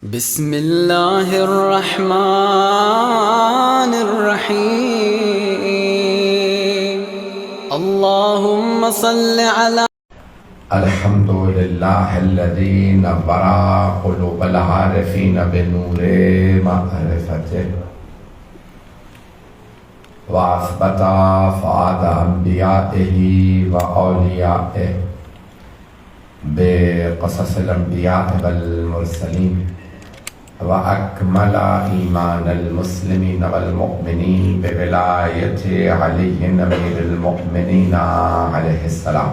بسم اللہ الرحمن الرحیم اللہم صل علی الحمد للہ الذی نور قلوب العارفین بنور معرفته واثبت فؤاد انبیائہ واولیائہ بقصص الانبیاء والمرسلین وأكمل إيمان المسلمين والمؤمنين بولاية علي أمير المؤمنين عليه السلام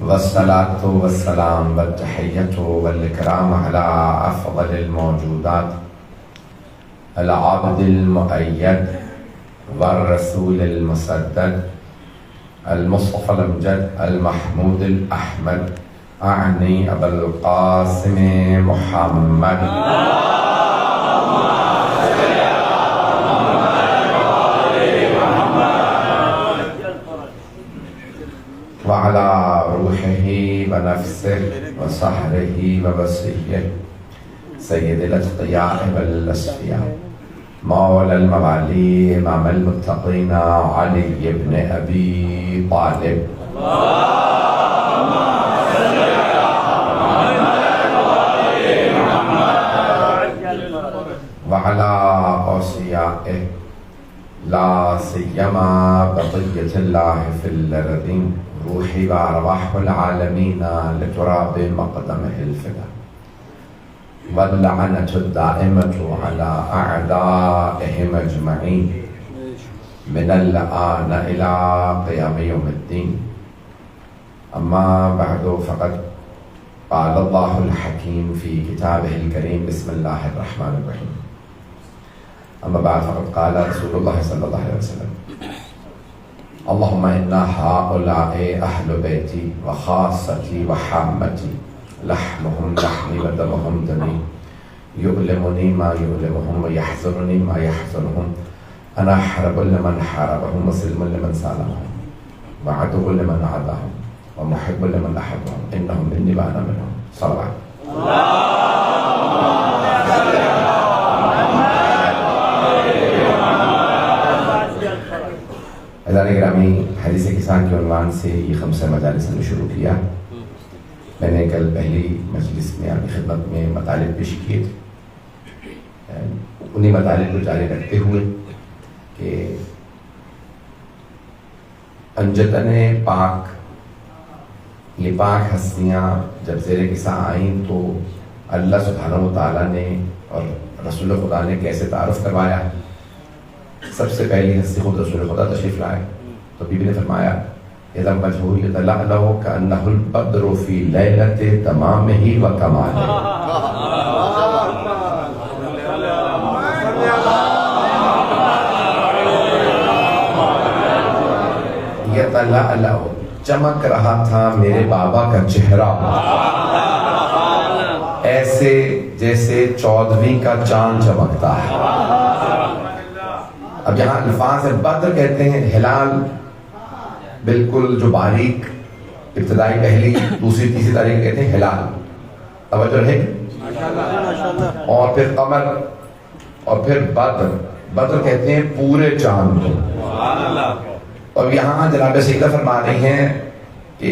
والصلاة والسلام والتحية والإكرام على أفضل الموجودات العبد المؤيد والرسول المسدد المصطفى الأمجد المحمود الأحمد أعني أبا القاسم محمد وعلى روحه ونفسه وصحره ووصيه سيد الأتقياء والأصفياء مولى الموالي إمام المتقين علي بن أبي طالب وعلى أوصيائه لا سيما بقية الله في الأرضين روحي وأرواح العالمين لتراب مقدمه الفدا واللعنة الدائمة على أعدائهم أجمعين من الآن إلى قيام يوم الدين أما بعد فقد قال الله الحكيم في كتابه الكريم بسم الله الرحمن الرحيم أما بعد فقد قال رسول الله صلى الله عليه وسلم اللهم إنا هؤلاء أهل بيتي وخاصتي وحامتي لحمهم لحمي ودمهم دمي يؤلمني ما يؤلمهم ويحزنني ما يحزنهم أنا حرب لمن حاربهم وسلم لمن سالمهم وعدو لمن عاداهم ومحب لمن أحبهم إنهم مني وأنا منهم صلوات عزیزان گرامی، حدیث کسان کے عنوان سے یہ 5 مجالس نے شروع کیا۔ میں نے کل پہلی مجلس میں آپ کی خدمت میں مطالب پیش کیے تھے، انہی مطالب کو جاری رکھتے ہوئے کہ انجتن پاک یہ پاک ہستیاں جب زیر کساں آئیں تو اللہ سبحانہ و تعالیٰ نے اور رسول خدا نے کیسے تعارف کروایا۔ سب سے پہلی ہستی خود رسول خدا تشریف لائے تو بی بی نے فرمایا اذا وجهه يتلألأ كأنه البدر في ليلة تمامه وكماله يتلألأ چمک رہا تھا میرے بابا کا چہرہ ایسے جیسے 14ویں کا چاند چمکتا ہے۔ اب یہاں الفاظ بدر کہتے ہیں ہلال بالکل جو باریک ابتدائی پہلی دوسری تیسری تاریخ کہتے ہیں ہلال، توجہ رہے، اور پھر قمر اور پھر بدر، بدر کہتے ہیں پورے چاند کو۔ اور یہاں جناب سیدہ فرما رہی ہیں کہ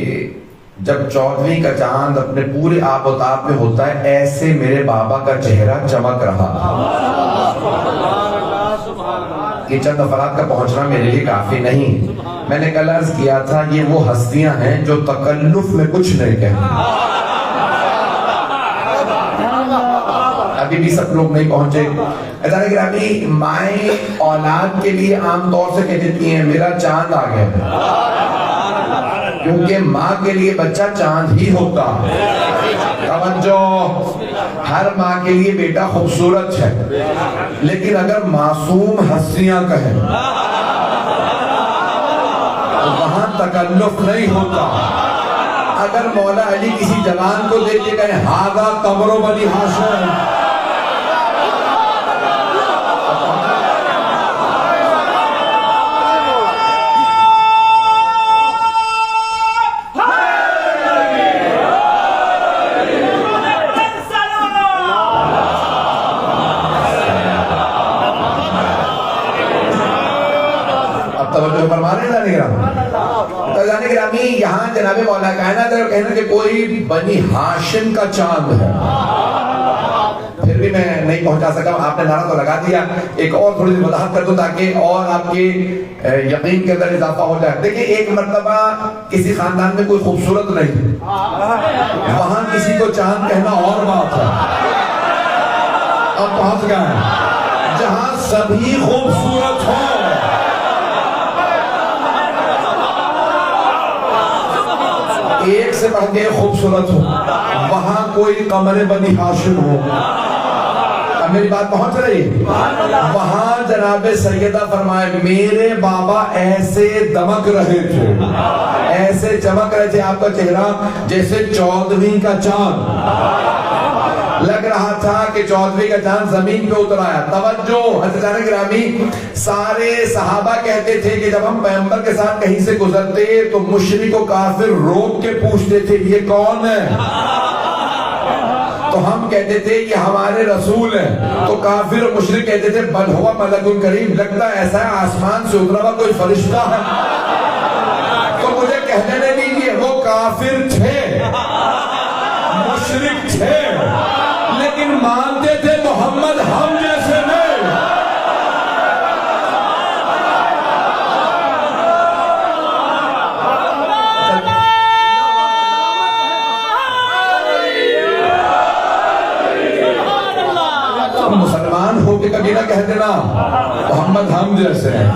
جب 14ویں کا چاند اپنے پورے آب و تاب میں ہوتا ہے ایسے میرے بابا کا چہرہ چمک رہا تھا۔ یہ چند افراد کا پہنچنا میرے لیے کافی نہیں، میں نے کل عرض کیا تھا یہ وہ ہستیاں ہیں جو تکلف میں کچھ نہیں کہتے، ابھی بھی سب لوگ نہیں پہنچے۔ عزیزان گرامی، مائیں اولاد کے لیے عام طور سے کہہ دیتی ہیں میرا چاند آ گیا ہے، کیونکہ ماں کے لیے بچہ چاند ہی ہوتا ہے۔ توجہ، ہر ماں کے لیے بیٹا خوبصورت ہے، لیکن اگر معصوم ہستیاں کہیں تو وہاں تکلف نہیں ہوتا۔ اگر مولا علی کسی جوان کو دیکھ کے کہیں ہاذا قمر بنی ہاشم، توجہ فرما رہے ہیں جانے گرامی؟ تو جانے گرامی یہاں جناب مولا کائنات ہے کہنا کہ کوئی بنی ہاشم کا چاند ہے، پھر بھی میں نہیں پہنچا سکا، آپ نے نعرہ تو لگا دیا۔ ایک اور تھوڑی سی وضاحت کر دوں تاکہ اور آپ کے یقین کے اندر اضافہ ہو جائے۔ دیکھیں ایک مرتبہ کسی خاندان میں کوئی خوبصورت نہیں، وہاں کسی کو چاند کہنا اور بات ہے۔ اب پہنچ گئے جہاں سبھی خوبصورت ہو، ایک سے بڑھ کے خوبصورت ہو، وہاں کوئی قمر بنی ہاشم ہو۔ اب میری بات پہنچ رہی؟ وہاں جناب سیدہ فرمائے میرے بابا ایسے دمک رہے تھے، ایسے چمک رہے تھے، آپ کا چہرہ جیسے 14ویں کا چاند، لگ رہا تھا کہ 14ویں کا چاند زمین پہ اتر آیا۔ توجہ حضرت گرامی، سارے صحابہ کہتے تھے کہ جب ہم پیغمبر کے ساتھ کہیں سے گزرتے تو مشرک و کافر روک کے پوچھتے تھے یہ کون ہے؟ تو ہم کہتے تھے یہ ہمارے رسول ہیں، تو کافر و مشرک کہتے تھے بل ہوا ملک کریم، لگتا ہے ایسا ہے آسمان سے اترا ہوا کوئی فرشتہ ہے۔ تو مجھے کہنے نہیں دیجیے، وہ کافر تھے، مشرک تھے، لیکن مانتے تھے محمد ہم جیسے نہیں۔ مسلمان ہو کے کبھی نہ کہہ دینا محمد ہم جیسے ہیں۔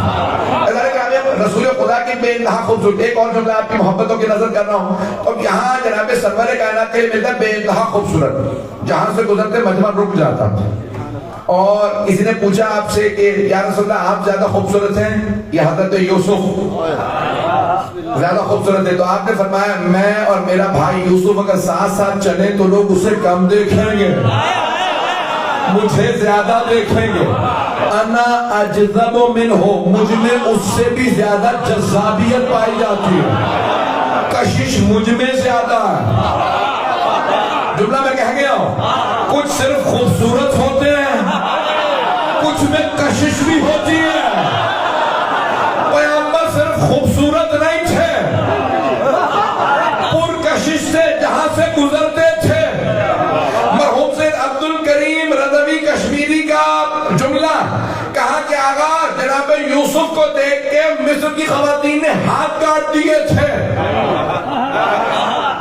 رسول خدا کی بے انتہا خوبصورتی، ایک اور جملہ آپ کی محبتوں کی نظر کر رہا ہوں، اور یہاں جناب سرور کائنات کے لیے ملتا ہے بے انتہا خوبصورت، جہاں سے گزرتے مجمع رک جاتا۔ اور کسی نے پوچھا آپ سے کہ یا رسول اللہ آپ زیادہ خوبصورت ہیں یا حضرت یوسف زیادہ خوبصورت ہے؟ تو آپ نے فرمایا میں اور میرا بھائی یوسف اگر ساتھ ساتھ چلیں تو لوگ اسے کم دیکھیں گے، مجھے زیادہ دیکھیں گے۔ انا اجذب منہ، مجھ میں اس سے بھی زیادہ جذابیت پائی جاتی ہے، کشش مجھ میں زیادہ ہے۔ جملہ میں کہہ گیا ہوں، کچھ صرف خوبصورت ہوتے ہیں، کچھ میں کشش بھی ہوتی ہے۔ پیغمبر صرف خوبصورت نہیں تھے، پرکشش سے جہاں سے گزرتے تھے۔ مرحوم سید عبد الکریم رضوی کشمیری کا جملہ کہا کہ آغا جناب یوسف کو دیکھ کے مصر کی خواتین نے ہاتھ کاٹ دیے تھے،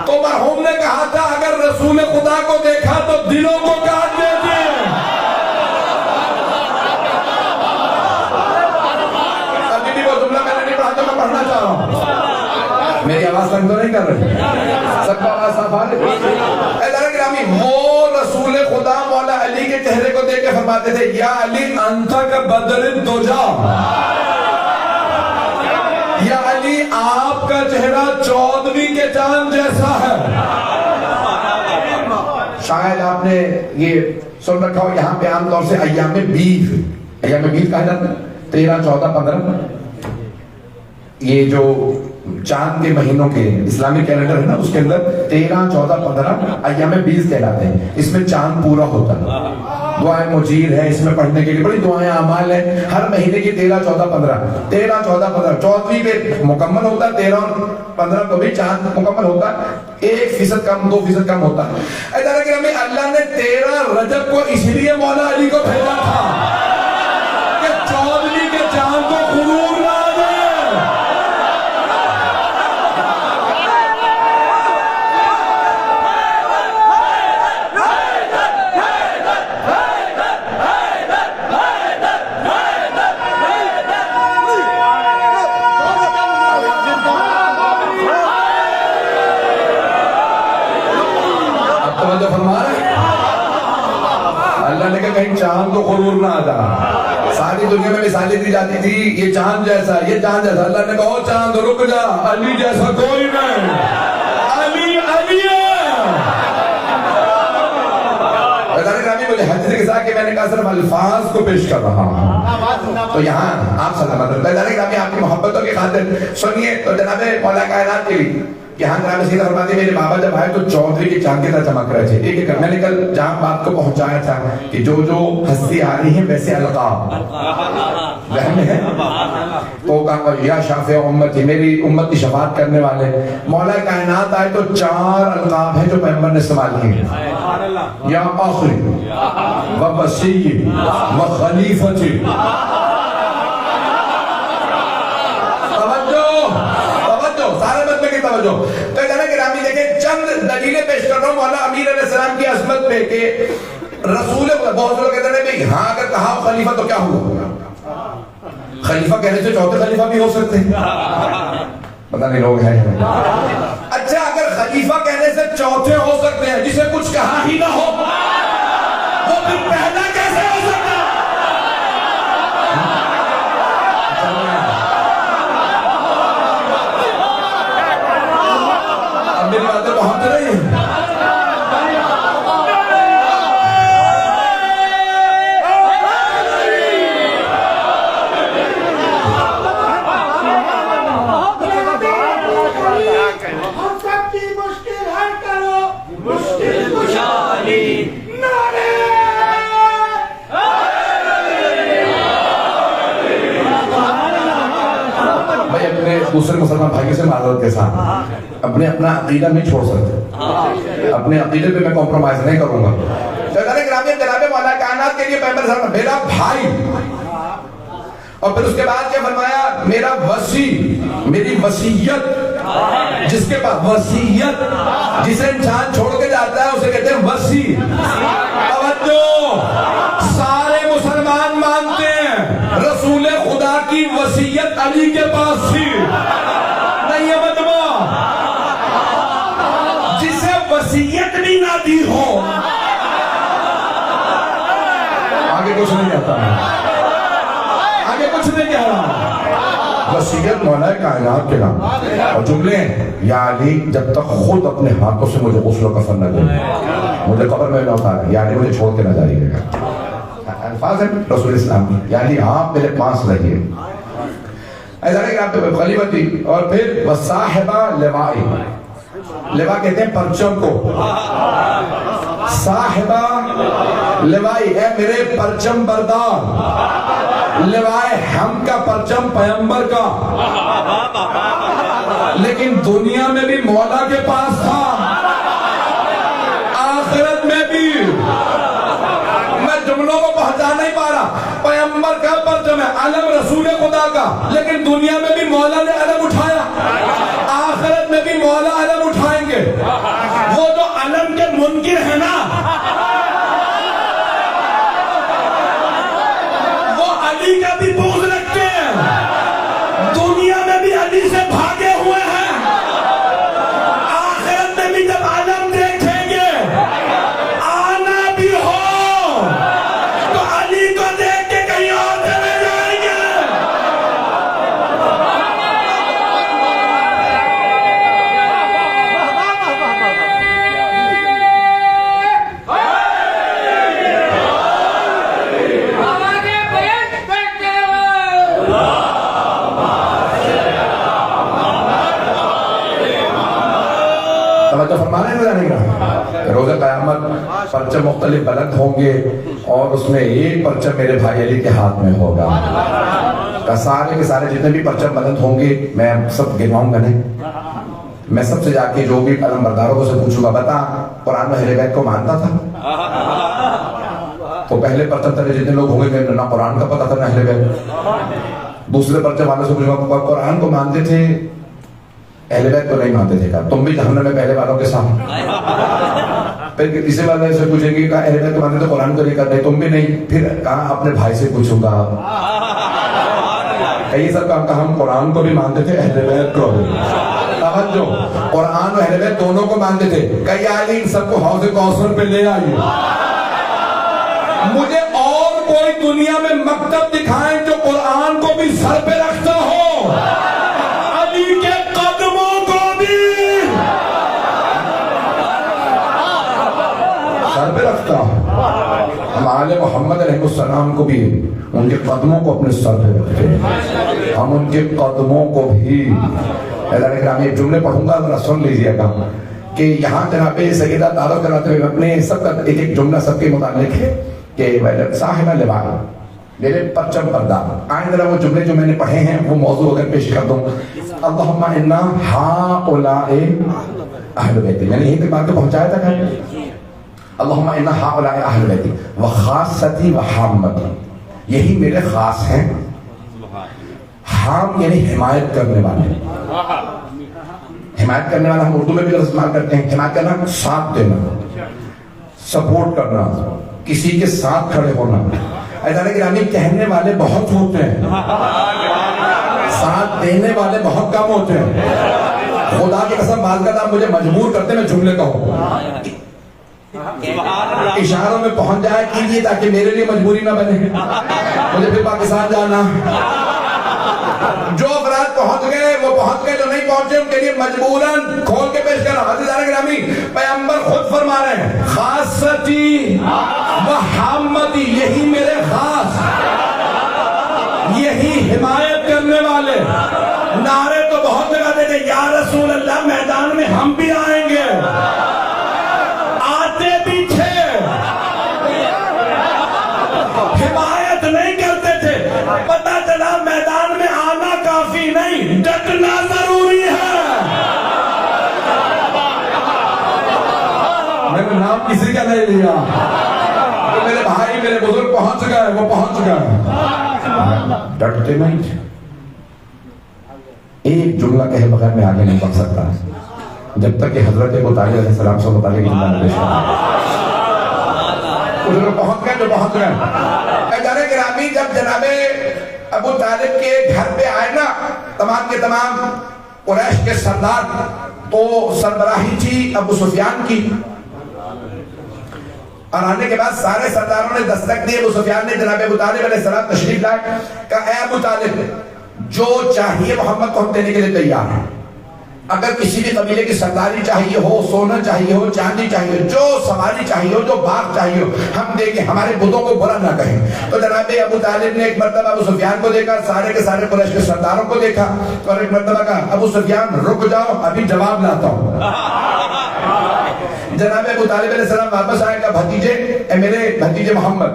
تو مرحوم نے کہا تھا اگر رسول خدا کو دیکھا تو دلوں کو کاٹ دیتے۔ ابھی بھی وہ جملہ میں نے نہیں پڑھا تو میں پڑھنا چاہ رہا ہوں، میری آواز تنگ تو نہیں کر رہی؟ سب کو آواز صاف آ رہی؟ اے گرامی، وہ رسول خدا مولا علی کے چہرے کو دیکھ کے فرماتے تھے یا علی انت کا بدر الدجا، یا علی آپ کا چہرہ 14ویں کے چاند جیسا ہے۔ شاید آپ نے یہ سن رکھا ہو، یہاں پہ عام طور سے ایام بیض، ایام بیض کہا جاتا ہے 13، 14، 15، یہ جو چاند کے مہینوں کے اسلامی کیلنڈر ہے نا، اس کے اندر 13، 14، 15 ایام بیض کہلاتے ہیں۔ اس میں چاند پورا ہوتا ہے، دعائیں مجیر ہے اس میں پڑھنے کے لیے، بڑی دعائیں اعمال ہیں ہر مہینے کی 13، 14، 15، 13، 14، 15، 14ویں پہ مکمل ہوتا ہے، 13 اور 15 کو بھی چاند مکمل ہوتا ہے، 1% کم 2% کم ہوتا ہے۔ اے دارِ گرامی، اللہ نے 13 رجب کو اس لیے مولا علی کو بھیجا تھا کہ 14ویں کے چاند کو غرور نہ آ جائے۔ اللہ نے کہا کہیں چاند کو غرور نہ آتا۔ ساری دنیا میں مثالیں دی جاتی تھی یہ چاند جیسا، یہ چاند جیسا، اللہ نے کہا او چاند رک جا، علی جیسا کوئی نہیں، علی علی ہے۔ مجھے حدیث کے ساتھ کہ میں نے کہا صرف الفاظ کو پیش کر رہا ہوں، تو یہاں آپ سلامت رہتے ہیں۔ آپ کی محبتوں کی خاطر سنیے تو جناب مولا کائنات کے لیے یہاں جناب سیدھا فرماتے ہیں میرے بابا جب آئے تو 14ویں کے چاند کی طرح چمک رہے تھے۔ ایک ایک میں نے کل جہاں بات کو پہنچایا تھا کہ جو جو ہستی آ رہی ہیں ویسے القاب ذہن میں ہے؟ تو کہا یا شافع امتی، میری امت کی شفاعت کرنے والے. مولا کائنات آئے تو 4 القاب ہیں جو پیغمبر نے استعمال کیے. یا آخری و وسیع و خلیفتی. سارے مطلب کی توجہ. تو جناب گرامی دیکھیں چند دلیلیں پیش کر رہا ہوں مولا امیر علیہ السلام کی عظمت پہ کہ رسول بہت لوگ کہتے ہیں بھائی ہاں اگر کہا خلیفہ تو کیا ہوا؟ خلیفہ کہنے سے چوتھے خلیفہ بھی ہو سکتے ہیں. پتہ نہیں لوگ ہیں. اچھا اگر خلیفہ کہنے سے چوتھے ہو سکتے ہیں جسے کچھ کہا ہی نہ ہو وہ پھر پہلا کیسے ہو سکتا؟ میری باتیں پہنچ رہی ہیں. بھائی اپنے دوسرے مسلمان بھائی سے معذرت کے ساتھ اپنے اپنا عقیدہ نہیں چھوڑ سکتے. اپنے عقیدے پہ میں کمپرومائز نہیں کروں گا. جناب مولا کائنات کے لیے پیغمبر صلی اللہ علیہ وسلم میرا بھائی، اور پھر اس کے بعد کیا فرمایا؟ میرا وصی، میری وصیت. جس کے پاس وصیت، جسے انسان چھوڑ کے جاتا ہے اسے کہتے ہیں وصی. توجہ، سارے مسلمان مانتے ہیں رسول خدا کی وصیت علی کے پاس تھی. نہیں ہے مجمع جسے وصیت بھی نہ دی ہو آگے کچھ نہیں کہتا. آگے کچھ نہیں کہہ رہا. وصیت مولا کائنات کے نام اور جملے ہیں یا علی جب تک خود اپنے ہاتھوں سے مجھے غسل و کفن نہ دے، مجھے قبر میں نہ اتارے، یا علی مجھے چھوڑ کے نہ جائیے گا. الفاظ ہیں رسول اسلام کی، یعنی آپ میرے پاس رہیے. ایسا نہیں کہ آپ خلیفتی. اور پھر وصاحبہ لوائی. لوا کہتے ہیں پرچم کو. صاحبہ لوائی ہے میرے پرچم بردار. لوائے ہم کا پرچم پیغمبر کا، لیکن دنیا میں بھی مولا کے پاس تھا، آخرت میں بھی. میں جملوں کو پہنچا نہیں پا رہا. پیغمبر کا پرچم ہے، علم رسول خدا کا، لیکن دنیا میں بھی مولا نے علم اٹھایا، آخرت میں بھی مولا علم اٹھائیں گے. وہ جو علم کے منکر ہیں نا وہ علی کا بھی بغض رکھتے ہیں، دنیا میں بھی علی سے بھاگے ہوئے ہیں، آخرت میں بھی جب علم دیکھیں گے آنا بھی ہو تو علی کو دیکھ کے کہیں اور چلے جائیں گے. توجہ فرما رہے ہیں نہیں؟ روز قیامت پرچم مختلف بلند ہوں گے اور اس میں ایک پرچم میرے بھائی علی کے ہاتھ میں ہوگا. سارے کے سارے جتنے بھی پرچم بلند ہوں گے میں سب گنواؤں گا نہیں. میں سب سے جا کے جو بھی علم برداروں کو سے پوچھوں گا بتا قرآن میں اہل بیت کو مانتا تھا؟ تو پہلے پرچم تلے جتنے لوگ ہوں گے نہ قرآن کا پتہ تھا نہ اہل بیت. دوسرے پرچم والوں سے پوچھوں گا قرآن کو مانتے تھے اہل بیت کو نہیں مانتے تھے کہا تم بھی جہنم میں پہلے والوں کے ساتھ. پھر کسی والے سے پوچھیں گے کہا اہل بیت کو مانتے تو قرآن کو نہیں کرتے تم بھی نہیں. پھر کہا اپنے بھائی سے پوچھوں گا. کئی سب کہا ہم قرآن کو بھی مانتے تھے اہل بیت کو بھی. توجہ، قرآن و اہل بیت دونوں کو مانتے تھے. کئی علی ان سب کو حوض کوثر پہ لے آئیے. مجھے اور کوئی دنیا میں مکتب دکھائیں جو قرآن کو بھی سر پہ رکھتا ہو، علی کے قدموں کو بھی سر پہ رکھتا ہو. ہم آل محمد علیہ السلام کو بھی ان کے قدموں کو اپنے سر پہ رکھتے ہیں. ہم ان کے قدموں کو بھی. ایک جملے پڑھوں گا ذرا سن لیجیے گا کہ یہاں جناب سیدہ تعارف کراتے ہوئے اپنے سب کا ایک ایک جملہ سب کے متعلق ہے کہ صاحبہ لواء میرے پرچم پردہ آئیں ذرا وہ جملے جو میں نے پڑھے ہیں وہ موضوع اگر پیش کر دوں. اللہم انا ہؤلاء اہل بیتی، میں نے یہیں تک بات کو پہنچایا تھا کہ اللہم انا ہؤلاء اہل بیتی وخاصتی وحامتی، یہی میرے خاص ہیں. حام یعنی حمایت کرنے والے. حمایت کرنے والا ہم اردو میں بھی لفظ استعمال کرتے ہیں. حمایت کرنا ساتھ دینا، سپورٹ کرنا، کسی کے ساتھ کھڑے ہونا. ایسا گرامی کہنے والے بہت ہوتے ہیں، ساتھ دینے والے بہت کم ہوتے ہیں. خدا کی قسم بعض کا مجھے مجبور کرتے میں جملے کہوں، اشاروں میں پہنچ جائے کیجیے تاکہ میرے لیے مجبوری نہ بنے مجھے پھر پاکستان جانا. جو افراد پہنچ گئے وہ پہنچ گئے، جو نہیں پہنچے ان کے لیے مجبوراً کھول کے پیش کرنا. عزیزان گرامی پیغمبر خود فرما رہے ہیں خاصتی وحامتی، یہی میرے خاص، یہی حمایت کرنے والے. نعرے تو بہت لگاتے تھے یا رسول اللہ، میدان میں ہم بھی آئیں گے، آتے بھی تھے، حمایت نہیں کرتے تھے. پتہ چلا میدان میں آنا کافی نہیں، ڈٹنا ضروری ہے. میں نے نام کسی کا نہیں لیا، میرے بھائی میرے بزرگ پہنچ گئے، وہ پہنچ گئے، ڈٹتے نہیں تھے. ایک جملہ کہے بغیر میں آگے نہیں بڑھ سکتا جب تک کہ حضرت ابو طالب علیہ السلام سے متعلق جملہ نہ پیش کریں. بزرگ پہنچ گئے جو پہنچ گئے. جانے گرامی جب جناب ابو طالب کے گھر پہ آئے نا تمام کے تمام قریش کے سردار، تو سربراہی تھی ابو سفیان کی. اور آنے کے بعد سارے سرداروں نے دستک دی. ابو سفیان نے جناب ابو طالب علیہ السلام تشریف لائے، کہا اے ابو طالب جو چاہیے محمد کو ہم دینے کے لیے تیار ہیں. اگر کسی بھی قبیلے کی سرداری چاہیے ہو، سونا چاہیے ہو، چاندی چاہیے ہو، جو سواری چاہیے ہو، جو باغ چاہیے ہو، ہم دیں گے، ہمارے بتوں کو برا نہ کہیں. تو جناب ابو طالب نے ایک مرتبہ ابو سفیان کو دیکھا، سارے کے سارے قریش کے سرداروں کو دیکھا، اور ایک مرتبہ کہا ابو سفیان رک جاؤ، ابھی جواب لاتا ہوں. جناب ابو طالب علیہ السلام واپس آئے، کہا بھتیجے، اے میرے بھتیجے محمد،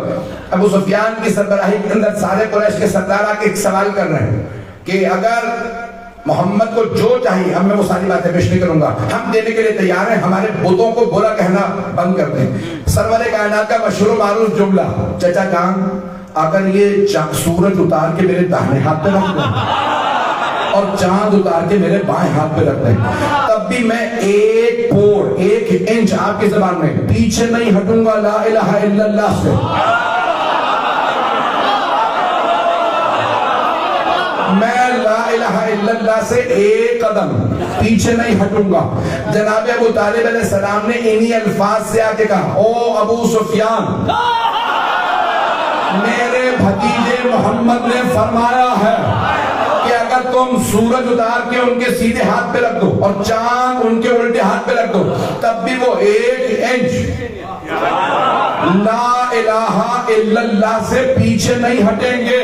ابو سفیان کی سربراہی کے اندر سارے قریش کے سردار آ کے ایک سوال کر رہے ہیں کہ اگر محمد کو جو چاہیے، اب میں وہ ساری باتیں پیش نہیں کروں گا، ہم دینے کے لیے تیار ہیں، ہمارے بتوں کو برا کہنا بند کر دیں. سرور کائنات کا مشہور و معروف جملہ، چچا جان اگر یہ سورج اتار کے میرے داہنے ہاتھ پہ رکھ دیں اور چاند اتار کے میرے بائیں ہاتھ پہ رکھ دیں، تب بھی میں ایک پور، ایک انچ آپ کی زبان میں پیچھے نہیں ہٹوں گا لا الہ الا اللہ سے. میں لا الہ الا اللہ سے ایک قدم پیچھے نہیں ہٹوں گا. جناب ابو طالب علیہ السلام نے انہی الفاظ سے آگے کہا او ابو سفیان، میرے بھتیجے محمد نے فرمایا ہے کہ اگر تم سورج اتار کے ان کے سیدھے ہاتھ پہ رکھ دو اور چاند ان کے الٹے ہاتھ پہ رکھ دو، تب بھی وہ ایک انچ لا الہ الا اللہ سے پیچھے نہیں ہٹیں گے.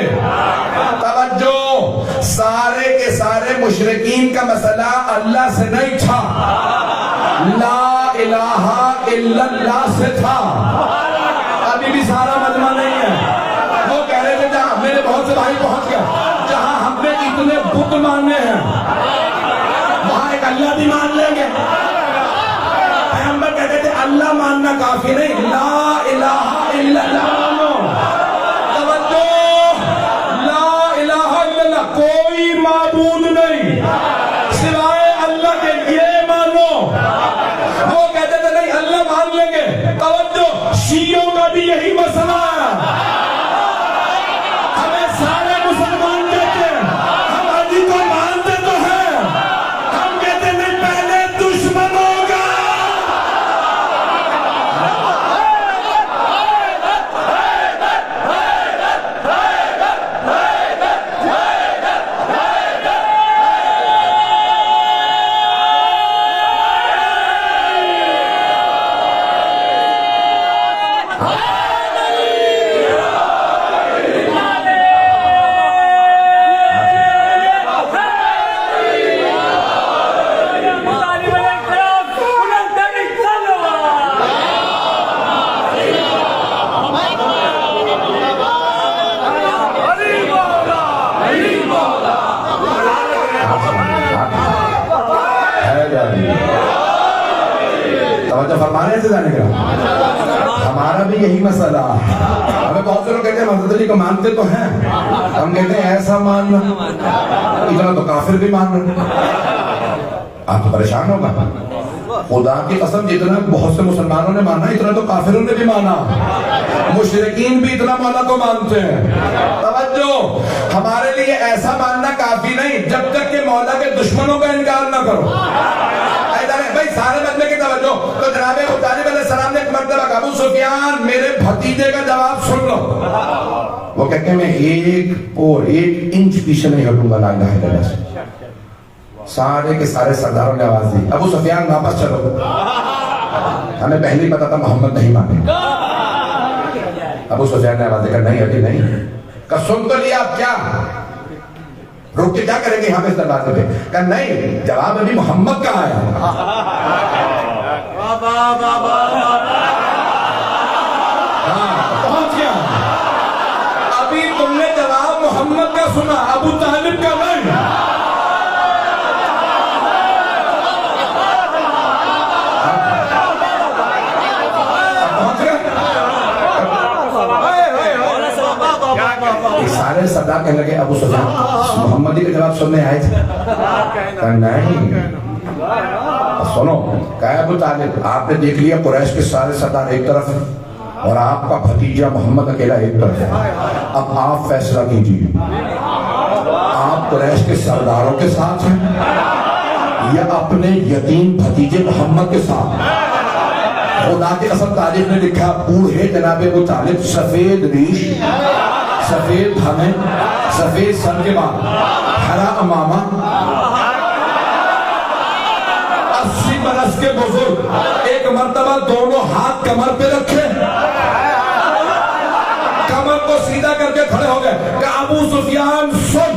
توجہ، سارے کے سارے مشرکین کا مسئلہ اللہ سے نہیں تھا، لا الہ الا اللہ سے تھا. ابھی بھی سارا مجمع نہیں ہے. وہ کہہ رہے تھے جہاں میرے بہت سے بھائی پہنچ گئے، جہاں ہم نے اتنے بت ماننے ہیں وہاں ایک اللہ بھی مان لیں گے. پیغمبر کہتے تھے اللہ ماننا کافی نہیں، لا الہ الا اللہ مانو. توجہ، لا الہ الا اللہ، کوئی معبود نہیں سوائے اللہ کے، یہ مانو. وہ کہتے تھے نہیں اللہ مان لیں گے. توجہ، شیعوں کا بھی یہی مسئلہ ہے. ہمیں سارے مسلمان کہتے ہیں ہم علی کو مانتے تو ہیں، ہم کہتے نہیں پہلے دشمن ہوگا. فرمانے سے جانے گا ہمارا بھی یہی مسئلہ ہے. ہمیں بہت سے لوگ کہتے ہیں حضرت علی کو مانتے تو ہیں, ہم کہتے ہیں ایسا ماننا, اتنا تو کافر بھی مان رہے. آپ تو پریشان ہوگا. خدا کی قسم جتنا بہت سے مسلمانوں نے مانا اتنا تو کافروں نے بھی مانا. مشرکین بھی اتنا مولا کو مانتے ہیں. توجہ, ہمارے لیے ایسا ماننا کافی نہیں جب تک کہ مولا کے دشمنوں کا انکار نہ کرو. بھائی سارے مجمع کی توجہ. تو جناب ابو طالب علیہ السلام نے ایک مرتبہ کہا, ابو سفیان میرے بھتیجے کا جواب سن لو. وہ کہتے ہیں میں ایک انچ پیچھے نہیں ہٹوں گا لا الہ الا اللہ سے. سارے کے سارے سرداروں نے آواز دی, ابو سفیان واپس چلو. ہمیں پہلے ہی پتا تھا محمد نہیں مانے. ابو سفیان نے آواز دے کر نہیں ابھی نہیں. کہ سن تو لیا اب کیا رک کے کیا کریں گے یہاں پہ اس دروازے پہ. کہ نہیں, جواب ابھی محمد کا آیا. پہنچ گیا. ابھی تم نے جواب محمد کا سنا, ابو طالب کا نہیں. سارے سردار کہنے لگے ابو سفیان محمدی کا جواب سننے آئے تھے. کہ نہیں. سنو, کہا ابو طالب آپ نے دیکھ لیا قریش کے سارے سردار ایک طرف ہیں اور آپ کا بھتیجا محمد اکیلا ایک طرف ہے. اب آپ فیصلہ کیجیے, آپ قریش کے سرداروں کے ساتھ ہیں یا اپنے یتیم بھتیجے محمد کے ساتھ. خدا کی قسم تاریخ نے لکھا بوڑھے جناب ابو طالب سفید ریش, سفید دھانے, سفید سر کے بعد ہرا امامہ, 80 برس کے بزرگ, ایک مرتبہ دونوں ہاتھ کمر پہ رکھے, کمر کو سیدھا کر کے کھڑے ہو گئے. کہ ابو سفیان سن,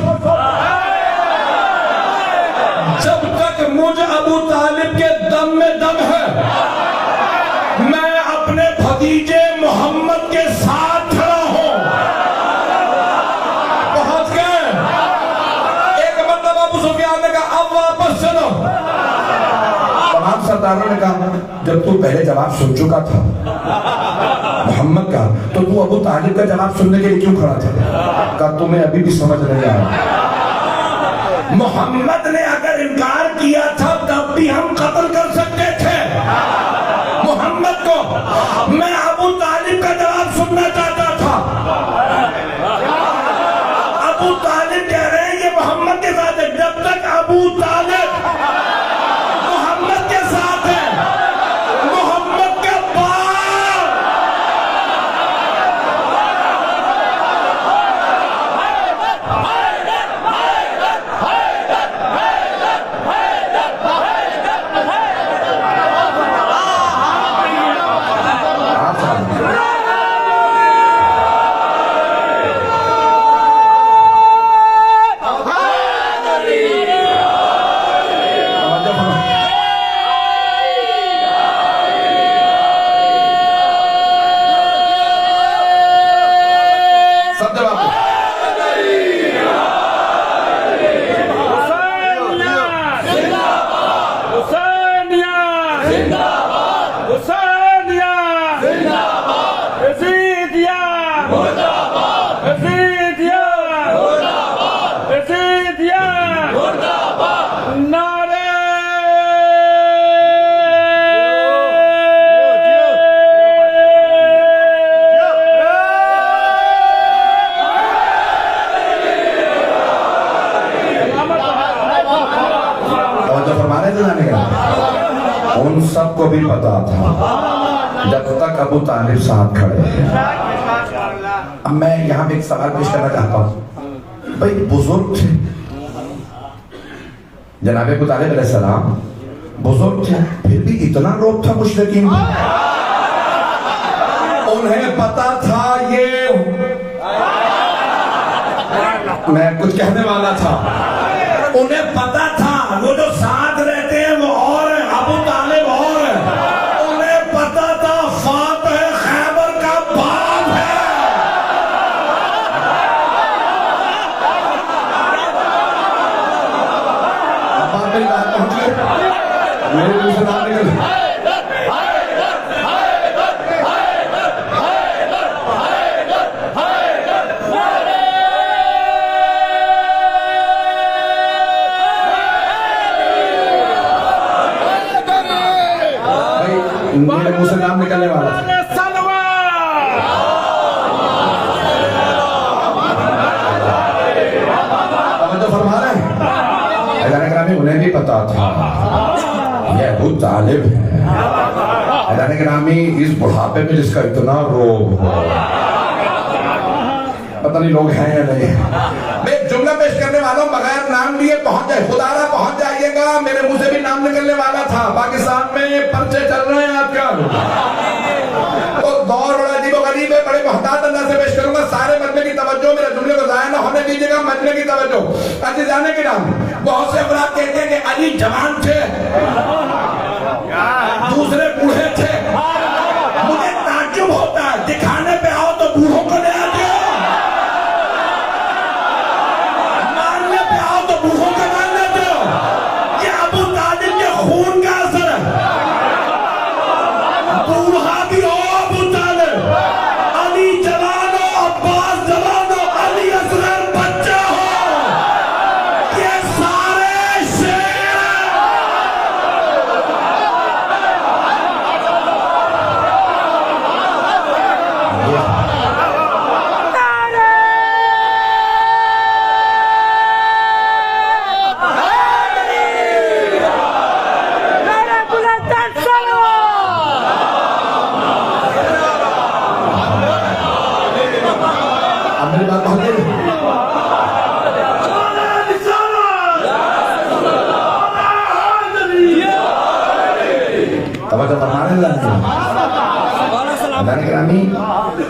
جب تک مجھ ابو طالب کے دم میں دم ہے میں اپنے بھتیجے محمد کے ساتھ کھڑا ہوں. پہنچ گئے. ایک مرتبہ ابو سفیان نے کہا اب واپس چلو. تمام سرداروں نے کہا جب تو پہلے جواب سن چکا تھا محمد کا تو تو ابو طالب کا جواب سننے کے لیے کیوں کھڑا تھا. کہا تمہیں ابھی بھی سمجھ نہیں آیا, محمد نے اگر انکار کیا تھا تب بھی ہم قتل کر سکتے تھے محمد کو. میں ابو طالب کا جواب سننا چاہتا تھا. ابو طالب کہہ رہے ہیں یہ محمد کے ساتھ ہے. جب تک ابو طالب محمد کے ساتھ ہے محمد کا باپ ان سب کو بھی پتا تھا جب تک ابو طالب ساتھ کھڑے ہیں. اب میں یہاں پہ ایک سوال پیش کرنا چاہتا ہوں. بھائی بزرگ تھے جناب ابو طالب علیہ السلام, بزرگ تھے, پھر بھی اتنا روک تھا مشرکین. انہیں پتا تھا یہ میں کچھ کہنے والا تھا. انہیں پتا تھا وہ جو ساتھ رہتے ہیں وہ اور ہیں, ابو طالب اور ہیں. انہیں پتا تھا فاتح خیبر کا باپ ہے. اب آپ میری بات پہنچ گئے, میرے منہ سے نام نکل. میرے منہ سے نام نکلنے والا تھا. توجہ فرما رہے ہیں؟ حضرت گرامی انہیں بھی پتا تھا یہ ابو طالب ہے. حضرت گرامی اس بڑھاپے میں جس کا اتنا روب ہو, پتہ نہیں لوگ ہیں یا نہیں. میں ایک جملہ پیش کرنے والا ہوں, بغیر نام لیے پہنچ جائے, خدا را پہنچ جائیے گا. میرے منہ سے بھی نام نکلنے والا تھا. پاکستان میں پرچے چل رہے ہیں آج کل, تو دور بڑا عجیب و غریب ہے. بڑے محتاط انداز سے پیش کروں گا. سارے مجمع کی توجہ, میرے جملے کو ضائع نہ ہونے دیجیے گا. مجمع کی توجہ. عزیزان کرام, بہت سے افراد کہتے ہیں کہ علی جوان تھے, دوسرے بوڑھے تھے. مجھے تعجب ہوتا ہے, دکھانے پہ آؤ تو بوڑھوں کو لے آتے ہو, مارنے پہ آؤ تو بوڑھوں کو مان لیتے ہو. یہ ابو طالب کے خون کا اثر ہے. بوڑھا بھی ہو ابو طالب, علی جوان ہو, عباس جوان ہو, علی اصغر بچہ ہو, یہ سارے شیر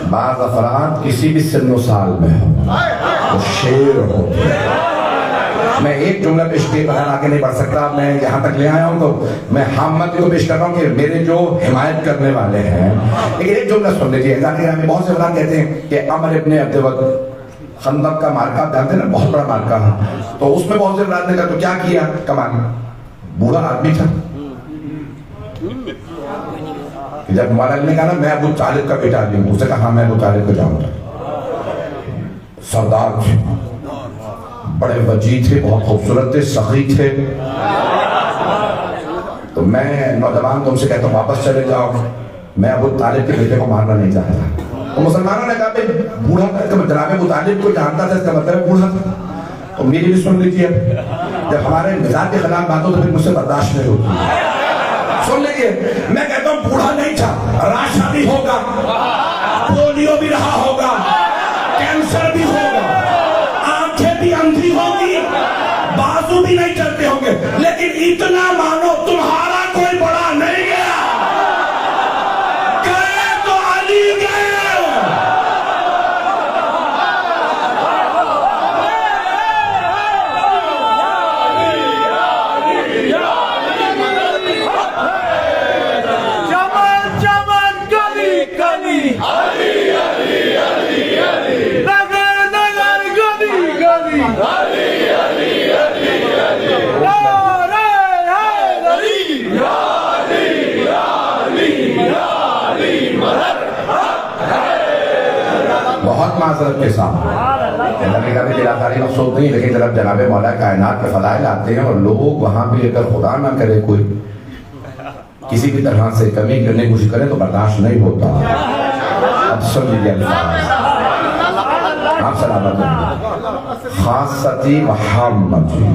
بعض افراد کسی بھی سن و سال میں ہو, وہ شیر ہو. میں ایک جملہ پیش کے بغیر آگے نہیں بڑھ سکتا. میں یہاں تک لے آیا ہوں تو میں حامد کو پیش کر رہا ہوں کہ میرے جو حمایت کرنے والے ہیں. لیکن ایک جملہ سن لیجیے. بہت سے افراد کہتے ہیں کہ عمر ابن عبد الود خندق کا مارکہ جانتے ہیں نا, بہت بڑا مارکہ ہے, تو اس میں بہت سے افراد نے کہا تو کیا کیا, کمان. بوڑھا آدمی تھا. جب مولا علی نے کہا نا میں ابو طالب کا بیٹا علی ہوں, اس نے کہا ہاں میں ابو طالب کو جاؤں گا. سردار تھے, بڑے وجی تھے, بہت خوبصورت تھے, سخی تھے. تو میں نوجوان تم سے کہتا ہوں واپس چلے جاؤ, میں ابو طالب کے بیٹے کو مارنا نہیں چاہتا. تو مسلمانوں نے کہا بھائی بوڑھا جناب ابو طالب کو جانتا تھا, اس کا مطلب بوڑھا تھا. تو میری بھی سن لیجیے, جب ہمارے مزاج کے خلاف بات ہو تو پھر مجھ سے برداشت نہیں ہوتی. سن لیجیے, میں کہتا ہوں بوڑھا نہیں تھا, راشا بھی ہوگا, پولیو بھی رہا ہوگا, کینسر بھی ہوگا, آنکھیں بھی اندھی ہوگی, بازو بھی نہیں چلتے ہوں گے, لیکن اتنا مانو تمہارا کوئی بڑا نہیں گیا. گئے تو علی گئے. بہت معذرت کے ساتھ نبی کا بھی دلاداری مقصود نہیں, لیکن جب جناب مولا کائنات کے فضائل آتے ہیں اور لوگ وہاں بھی اگر خدا نہ کرے کوئی کسی بھی طرح سے کمی کرنے کی کوشش کرے تو برداشت نہیں ہوتا. اب سن لیجیے الفاظ, آپ سلامت ہیں. خاصتی محمدی,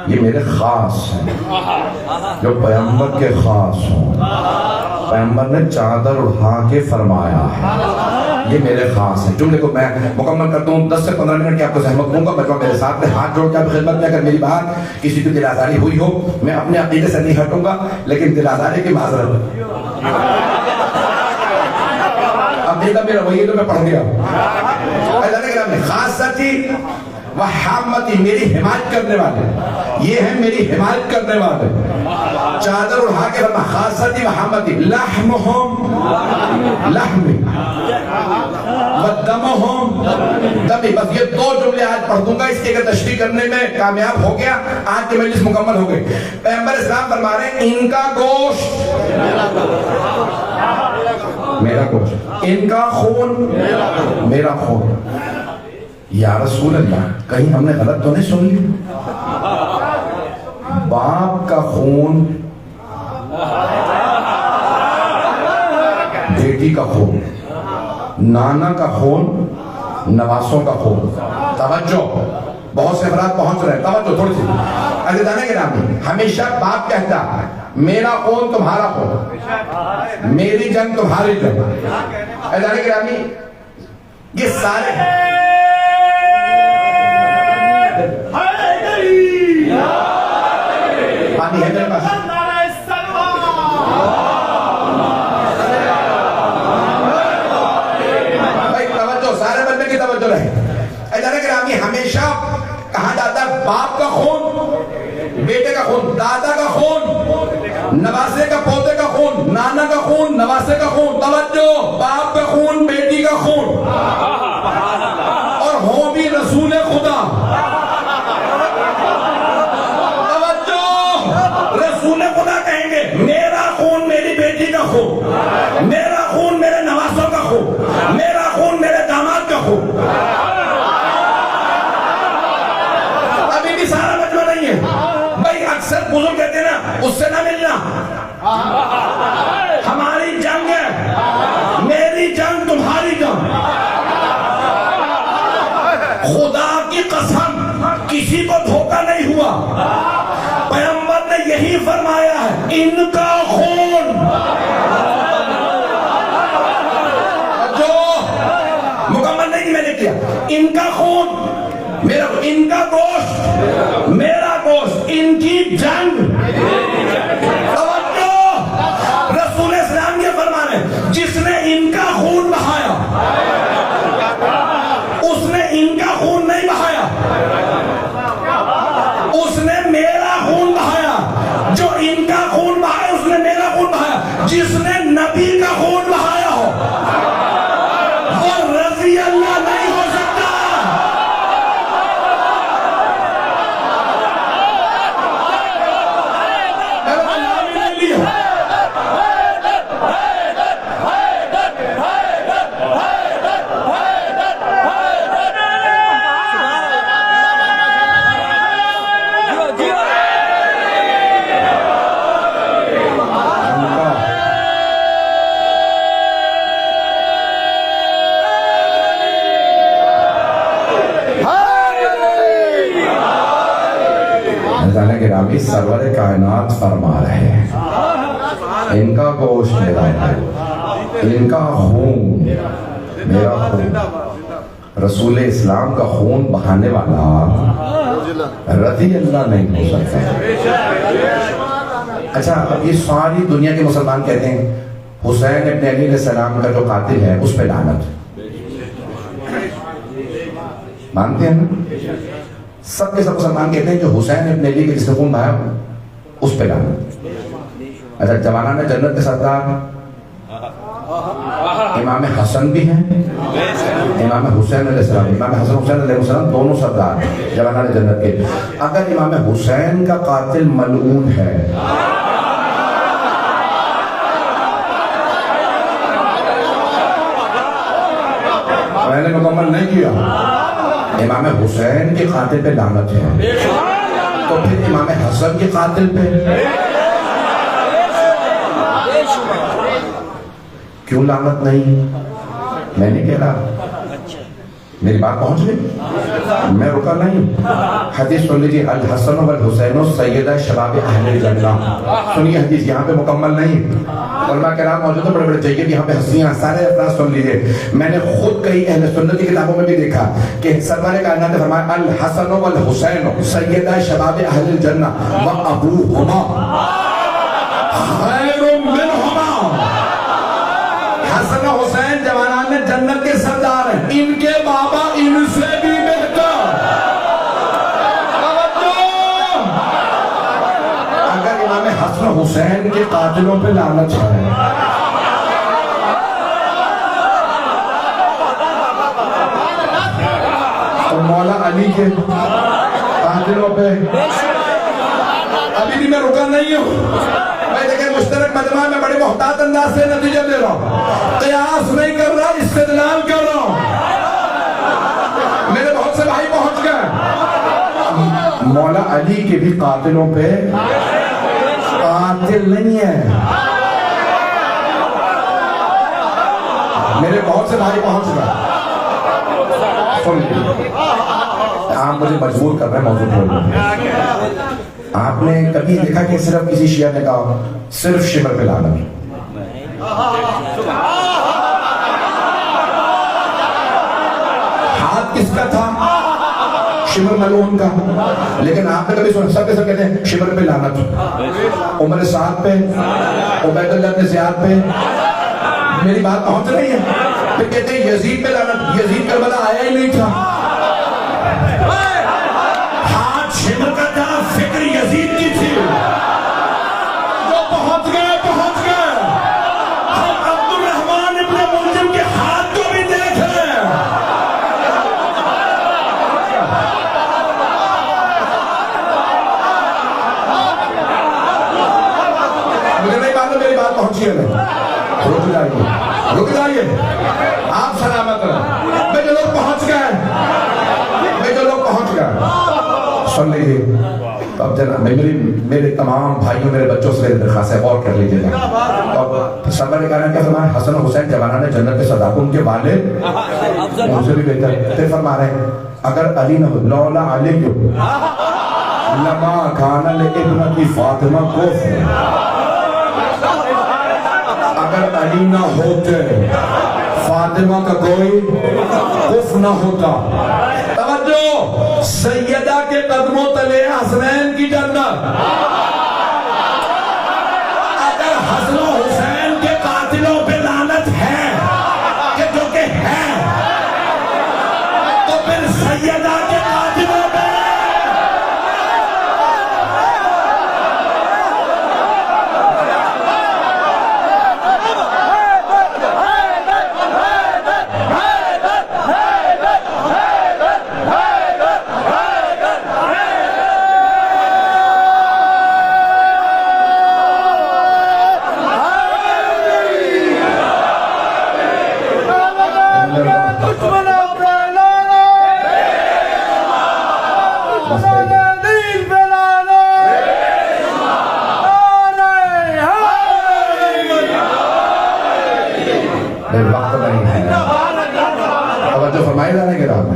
یہ میرے خاص ہیں جو پیغمبر کے خاص ہوں. پیغمبر نے چادر اٹھا کے فرمایا ہے یہ میرے خاص ہیں. جملے کو میں مکمل کرتا ہوں, 10 سے 15 منٹ کی آپ کو زحمت دوں گا. بچوں میرے ساتھ میں ہاتھ جوڑ کے آپ خدمت میں, اگر میری بات کسی کی دل آزاری ہوئی ہو, میں اپنے عقیدے سے نہیں ہٹوں گا, لیکن دل آزاری کی معذرت. اب دیکھا میرا وہی تو میں پڑھ گیا. خاصتی وحامتی, میری حمایت کرنے والے, یہ ہیں میری حمایت کرنے والے. چادر اٹھا کے فرما خاصتی وحامتی, لحمہم لحمی ودمہم دمی. بس یہ 2 جملے آج پڑھ دوں گا, اس کی اگر تشریح کرنے میں کامیاب ہو گیا آج کی مجلس مکمل ہو گئی. پیغمبر اسلام فرما رہے ہیں ان کا گوشت میرا گوشت, ان کا خون میرا خون. یا رسول اللہ, کہیں ہم نے غلط تو نہیں سن لی؟ باپ کا خون بیٹی کا خون، نانا کا خون، نواسوں کا خون. توجہ، بہت سے افراد پہنچ رہے ہیں، توجہ تھوڑی سی. عزیزان گرامی، ہمیشہ باپ کہتا ہے میرا خون تمہارا خون، میری جنگ تمہاری جنگ. عزیزان گرامی، یہ سارے پانی ہے میرے پاس. بھائی توجہ، سارے بندے کی توجہ رہے. عزیزان گرامی، ہمیشہ کہا جاتا ہے باپ کا خون، بیٹے کا خون، دادا کا خون، نواسے کا پوتے کا خون، نانا کا خون، نواسے کا خون. توجہ، باپ کا خون، بیٹی کا خون، اور ہو بھی رسول خدا. رسول خدا کہیں گے میرا خون میری بیٹی کا خون، میرا خون میرے نواسوں کا خون، میرا خون میرے داماد کا خون. ابھی بھی سارا مجمع نہیں ہے بھائی. اکثر بزرگ کہتے ہیں نا اس سے نہ ملنا، ہماری جنگ ہے، میری جنگ تمہاری جنگ. خدا کی قسم کسی کو دھوکہ نہیں ہوا. پیغمبر نے یہی فرمایا ہے ان کا خون جو مکمل نہیں میں نے کیا، ان کا خون میرا، ان کا گوشت میرا گوشت، ان کی جنگ. توجہ، رسول اسلام یہ فرما رہے ہیں جس نے ان کا خون بہایا اس نے ان کا خون نہیں بہایا، اس نے میرا خون بہایا. جو ان کا خون بہایا اس نے میرا خون بہایا. جس نے نبی کا خون بہایا ہو وہ رضی اللہ نہیں ہو سکتا. گرامی، سرور کائنات فرما رہے ہیں ان کا گوشت میرا ہے، ان کا خون میرا خون. رسول اسلام کا خون بہانے والا رضی اللہ نہیں ہو سکتا. اچھا، اب یہ ساری دنیا کے مسلمان کہتے ہیں حسین ابن علی علیہ السلام کا جو قاتل ہے اس پہ لعنت. مانتے ہیں نا؟ سب کے سب مسلمان کہتے ہیں جو حسین ابن علی کے جس نے خون بہایا اس پہ لعنت. اچھا، جوانان جنت کے سردار امام حسن بھی ہیں، امام حسین علیہ السلام، امام حسن حسین علیہ السلام دونوں سردار جوانان جنت کے. اگر امام حسین کا قاتل ملعون ہے میں نے مکمل نہیں کیا، امام حسین کے قاتل پہ لعنت ہے، تو پھر امام حسن کے قاتل پہ کیوں لعنت نہیں؟ میں نہیں کہہ رہا، میری بات پہنچ گئی، میں رکا نہیں. حدیث سن لیجیے، الحسن والحسین سیدہ شباب اہل جنہ. سنیے حدیث، یہاں پہ مکمل نہیں، علماء کرام موجود ہیں بڑے بڑے جید، یہاں پہ ہستیاں سارے افراد سن لیجیے. میں نے خود کئی اہل سنت کی کتابوں میں بھی دیکھا کہ سرور کائنات نے فرمایا الحسن والحسین سیدہ شباب اہل جنہ وابوہما خیر منہما. حسن و حسین جوانان جنت کے سردار ہیں، ان کے بابا ان سے بھی بہتر. اگر امام حسن و حسین کے قاتلوں پہ لعنت ہے تو مولا علی کے قاتلوں پہ ابھی بھی میں رکا نہیں ہوں. میں دیکھیں مشترک مجمع میں بڑے محتاط انداز سے نتیجہ دے رہا ہوں، قیاس نہیں کر رہا، استدلال کر رہا ہوں. میرے بہت سے بھائی پہنچ گئے. مولا علی کے بھی قاتلوں پہ قاتل نہیں ہے. میرے بہت سے بھائی پہنچ گئے. سن لیجیے, آپ مجھے مجبور کر رہے ہیں موضوع بولنے. آپ نے کبھی دیکھا کہ صرف کسی شیعہ نے کہا صرف شمر پہ لانا؟ ہاتھ کس کا تھا؟ شمر ملعون کا. لیکن آپ نے کبھی سنا سب کے سب کہتے ہیں شمر پہ لعنت, عمر سعد پہ, عبید اللہ بن زیاد پہ. میری بات پہنچ رہی ہے؟ پھر کہتے ہیں یزید پہ لعنت. یزید کربلا آیا ہی نہیں تھا. ہاتھ شمر کا تھا, فکر یزید کی تھی. جو پہنچ گئے پہنچ گئے. ہم عبد الرحمن ابن ملجم کے ہاتھ کو بھی دیکھ رہے ہیں. مجھے نہیں معلوم میری بات پہنچی ہے نہیں. رک جائیے, رک جائیے, آپ سلامت رہیں. میں جو لوگ پہنچ گئے, میں جو لوگ پہنچ گئے, سن لیجیے. اب جناب میرے تمام بھائیوں, میرے بچوں سے میری درخواست ہے, غور کر لیجیے گا. اب سرور نے کہا کہ فرمایا حسن و حسین جوانان جنت کے صداقت, ان کے والد ان سے بھی بہتر. پھر فرما رہے ہیں اگر علی نہ ہو, لولا علی لما کان لابنتی فاطمہ کفر. اگر علی نہ ہوتے فاطمہ کا کوئی کفر نہ ہوتا. توجہ, سیدہ کے قدموں تلے حسنین کی جنت. اگر حسن و حسین کے قاتلوں پہ لعنت ہے, کہ جو کہ ہے, تو پھر سیدہ کے قاتلوں پہ وقت نہیں ہے. توجہ فرمائی جانے کے رات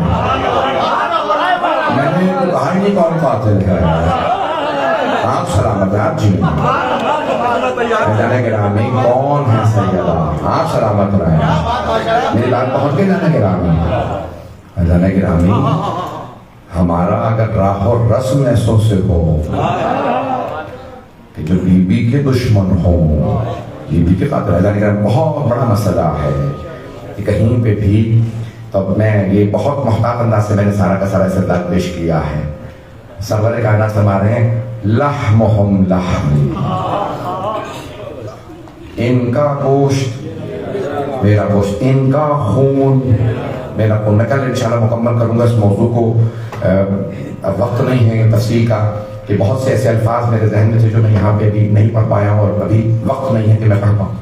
میں نے کہا نہیں کون قاتل ہے. آپ سلامت ہیں, آپ جی جانے کے رات میں کون ہے سیدہ, آپ سلامت رہیں. میری بات پہنچ کے جانے کے رات میں, جانے کے رات میں ہمارا اگر راہ و رسم ایسوں سے ہو کہ جو بی بی کے دشمن ہوں, بی بی کے قاتل ہے, جانے کے رات بہت بڑا مسئلہ ہے کہ کہیں پہ بھی. تو میں یہ بہت محتاط انداز سے میں نے سارا کا سارا استدلال پیش کیا ہے. سرور کائنات فرما رہے ہیں لحمہم لحم, ان کا گوشت میرا گوشت, ان کا خون میرا خون. میں کل انشاءاللہ مکمل کروں گا اس موضوع کو. اب وقت نہیں ہے تفصیل کا, کہ بہت سے ایسے الفاظ میرے ذہن میں تھے جو میں یہاں پہ ابھی نہیں پڑھ پایا ہوں, اور ابھی وقت نہیں ہے کہ میں پڑھ پاؤں.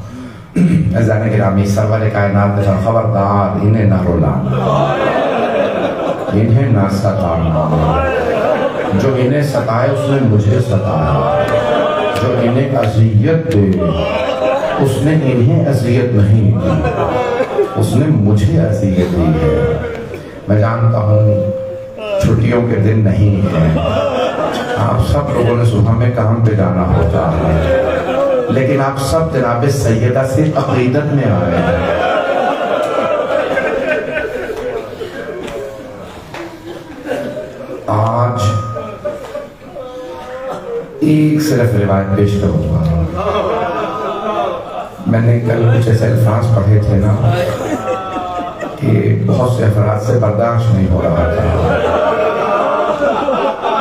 عزیزان گرامی, سرور کائنات نے خبردار انہیں نہ رولانا, انہیں نہ ستانا. جو انہیں ستائے اس نے مجھے ستایا, جو انہیں اذیت دے اس نے انہیں اذیت نہیں دی, اس نے مجھے اذیت دی ہے. میں جانتا ہوں چھٹیوں کے دن نہیں ہیں, آپ سب لوگوں نے صبح میں کام پہ جانا ہوتا ہے, لیکن آپ سب جناب سیدہ سے عقیدت میں آ رہے ہیں. آج ایک صرف روایت پیش کروں گا. میں نے کل کچھ ایسے الفاظ پڑھے تھے نا کہ بہت سے افراد سے برداشت نہیں ہو رہا تھا.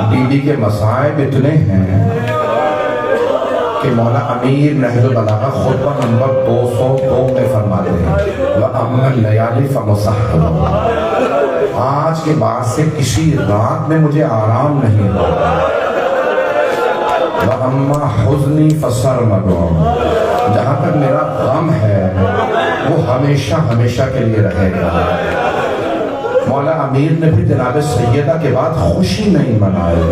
بی بی کے مصائب اتنے ہیں کہ مولا امیر نہج البلاغہ خطبہ نمبر 202 میں فرماتے ہیں وَأَمَّا اللَّيَالِ فَمُصَحَّبٌ, آج کے بعد سے کسی رات میں مجھے آرام نہیں ہوگا. وَأَمَّا حُزْنِي فَسَرْمَدٌ, جہاں تک میرا غم ہے وہ ہمیشہ ہمیشہ کے لیے رہے گا. مولا امیر نے بھی جناب سیدہ کے بعد خوشی نہیں منائی.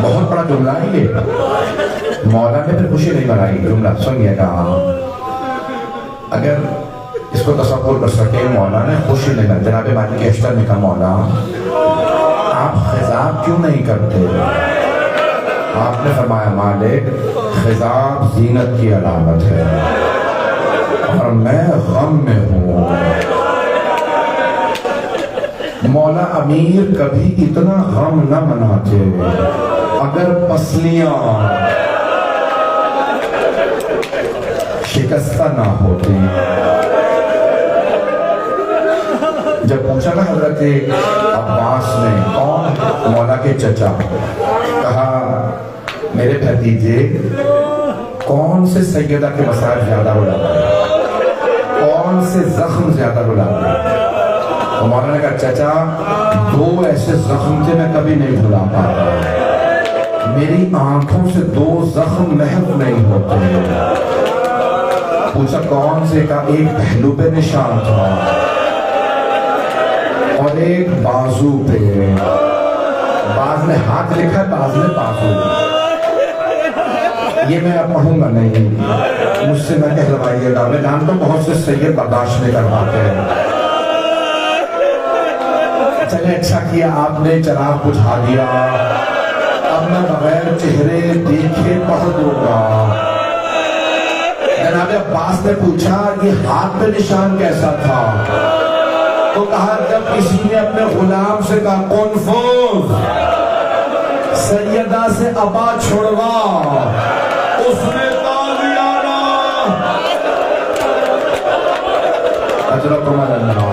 بہت بڑا جملہ ہے یہ, مولا نے پھر خوشی نہیں منائی. جملہ سنیے گا, اگر اس کو تصور کر سکے مولا نے خوشی لے کر جناب مالک اشتر نے کہا مولا آپ خضاب کیوں نہیں کرتے؟ آپ نے فرمایا مالک خضاب زینت کی علامت ہے اور میں غم میں ہوں۔ مولا امیر کبھی اتنا غم نہ مناتے، اگر پسلیاں شکستہ نہ ہوتی۔ جب پوچھا نا حضرت عباس نے کون؟ مولا کے چچا، کہا میرے بھتیجے کون سے سیدہ کے مسائل زیادہ رلاتے ہیں، کون سے زخم زیادہ رلاتے ہیں؟ تو مولا نے کہا چچا دو ایسے زخم تھے میں کبھی نہیں بھلا پاتا، میری آنکھوں سے دو زخم محو نہیں ہوتے۔ پوچھا کون سے؟ کا ایک پہلو پہ نشان تھا اور ایک بازو پہ، بعض نے ہاتھ لکھا ہے بعض نے بازو۔ یہ میں اب پڑھوں گا نہیں، مجھ سے نہ کہلوائیے گا، میں جانتا ہوں بہت سے سید برداشت نہیں کر پاتے ہیں۔ چلے اچھا کیا آپ نے چراغ بجھا دیا، اب میں بغیر چہرے دیکھے پڑھ دوں گا۔ جناب عباس نے پوچھا یہ ہاتھ پہ نشان کیسا تھا؟ تو کہا جب کسی نے اپنے غلام سے کہا کنفوز سیدہ سے ابا چھوڑوا، اس نے تالیانا اجرکم اللہ۔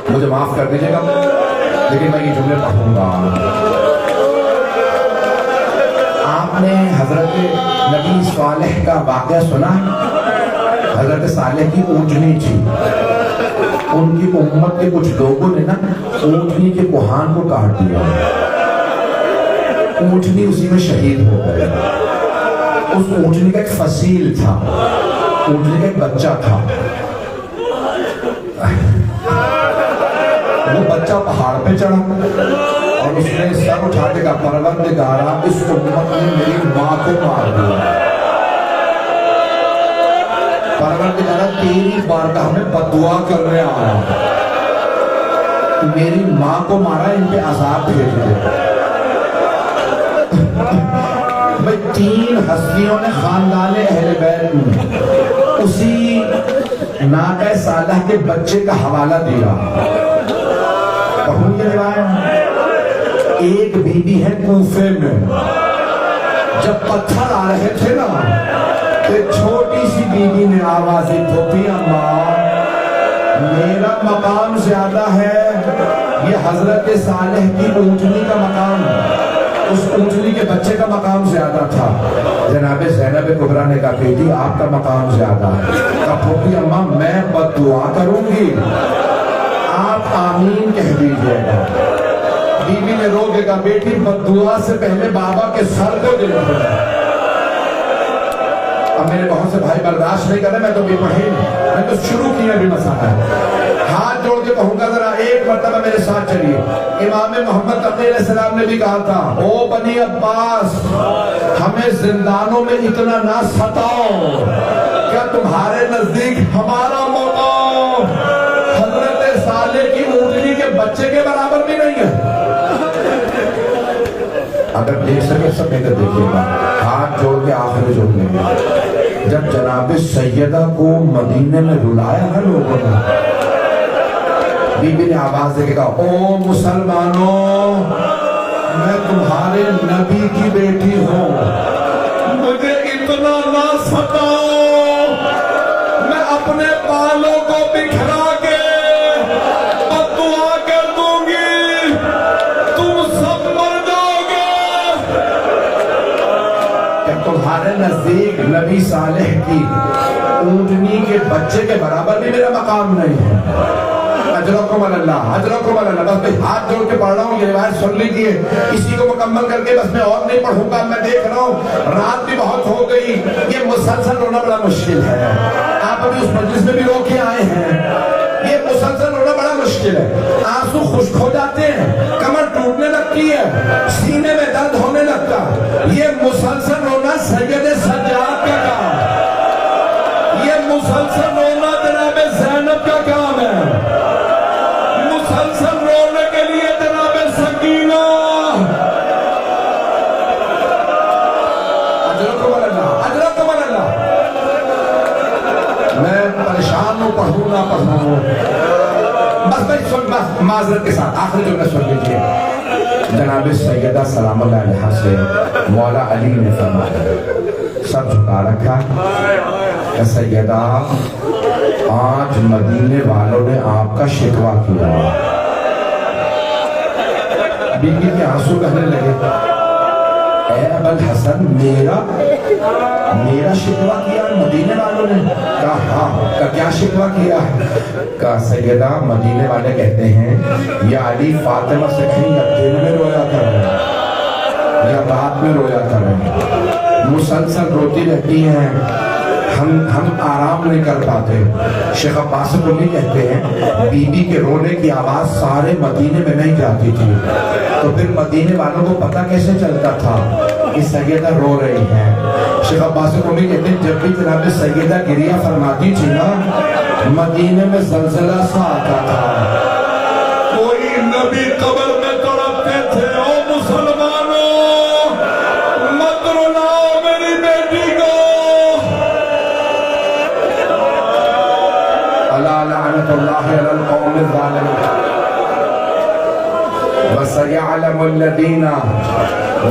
مجھے معاف کر دیجئے گا لیکن میں یہ جملے پڑھوں گا۔ آپ نے حضرت نبی صالح کا واقعہ سنا؟ حضرت صالح کی اونٹنی تھی، ان کی امت کے کچھ لوگوں نے نا اونٹنی کے کوہان کو کاٹ دیا، اونٹنی اسی میں شہید ہو گئے۔ اس اونٹنی کا ایک فصیل تھا، اونٹنی کا ایک بچہ تھا، وہ بچہ پہاڑ پہ چڑھا اور اس نے سر اٹھا کے کہا پروردگارا اس امت نے میری ماں کو مار دیا، پروردگارا تیری بارگاہ میں بددعا کرنے آیا، میری ماں کو مارا، ان پہ عذاب بھیج دے۔ بھئی تین ہستیوں نے خاندان اہل بیت میں اسی ناقہ صالح کے بچے کا حوالہ دیا۔ پڑھوں یہ روایت، ایک بی بی ہے کوفے میں، جب پتھر آ رہے تھے نا تو چھوٹی سی بی بی نے آوازیں ٹھوکی اماں میرا مقام زیادہ ہے، یہ حضرت صالح کی اونٹنی کا مقام، اس اونٹنی کے بچے کا مقام زیادہ تھا۔ جناب زینب کبریٰ نے کہا بیٹی آپ کا مقام زیادہ ہے۔ کہا پھوپھی اماں میں بد دعا کروں گی، آپ آمین کہہ دیجئے گا۔ بی بی نے رو کے کہا بیٹی بد دعا سے پہلے بابا کے سر کو دیکھو۔ اب میرے بہت سے بھائی برداشت نہیں کر رہے، میں تو بھی پڑھی میں تو شروع کیا بھی مسئلہ ہے۔ ہاتھ جوڑ کے کہوں گا ذرا ایک مرتبہ میرے ساتھ چلیے۔ امام محمد تقی علیہ السلام نے بھی کہا تھا او بنی عباس ہمیں زندانوں میں اتنا نہ ستاؤ، کیا تمہارے نزدیک ہمارا مقام حضرت صالح کی اونٹنی کے بچے کے برابر بھی نہیں ہے؟ اگر دیکھ سکے سب ادھر دیکھیے گا، ہاتھ جوڑ کے آخر جوڑ لیں گے۔ جب جناب سیدہ کو مدینے میں رلایا ہے لوگوں نے، بی بی نے آواز دے کے کہا او مسلمانوں میں تمہارے نبی کی بیٹی ہوں، مجھے اتنا نہ ستاؤ، میں اپنے بالوں کو بکھرا کے بد دعا کر دوں گی، تم سب مر جاؤ گے۔ کہ تمہارے نزدیک نبی صالح کی اونٹنی کے بچے کے برابر بھی میرا مقام نہیں ہے۔ اجرکم اللہ، اجرکم اللہ۔ بس میں ہاتھ جوڑ کے پڑھ رہا ہوں، یہ روایت سن لیجیے، اسی کو مکمل کر کے بس میں اور نہیں پڑھوں گا۔ میں دیکھ رہا ہوں رات بھی بہت ہو گئی، یہ مسلسل رونا بڑا مشکل ہے۔ آپ ابھی اس مجلس میں بھی رو کے آئے ہیں، یہ مسلسل رونا بڑا مشکل ہے۔ آنسو خشک ہو جاتے ہیں، کمر ٹوٹنے لگتی ہے، سینے میں درد ہونے لگتا ہے۔ یہ مسلسل رونا سید سجاد کا معذرت کے ساتھ آخری جملہ سن لیجیے. جناب سیدہ سلام اللہ علیہ سے مولا علی نے فرمایا, سب جھکا رکھا, کہ سیدہ آج مدینے والوں نے آپ کا شکوہ کیا. بی بی کے آنسو کہنے لگے, اے ابوالحسن میرا شکوہ کیا مدینے والوں نے؟ کہا ہاں. کہا کیا شکوہ کیا؟ کہا سیدہ مدینے والے کہتے ہیں یا علی فاطمہ سے کہیں یا دن میں رویا کر رہے ہیں یا رات میں رویا کر رہے ہیں, مسلسل روتی رہتی ہیں, ہم آرام نہیں کر پاتے. شیخ عباس قمی کہتے ہیں بی بی کے رونے کی آواز سارے مدینے میں نہیں جاتی تھی, تو پھر مدینے والوں کو پتہ کیسے چلتا تھا کہ سیدہ رو رہی ہیں؟ شیخ عباس قمی کہتے ہیں جب بھی جناب سیدہ گریہ فرماتی تھی نا, مدینے میں زلزلہ سا آتا تھا. کوئی نبی قبر میں تڑپتے تھے, او مسلمانوں مت رلاؤ میری بیٹی کو. الا لعنت اللہ علی القوم الظالمین وسيعلم الذين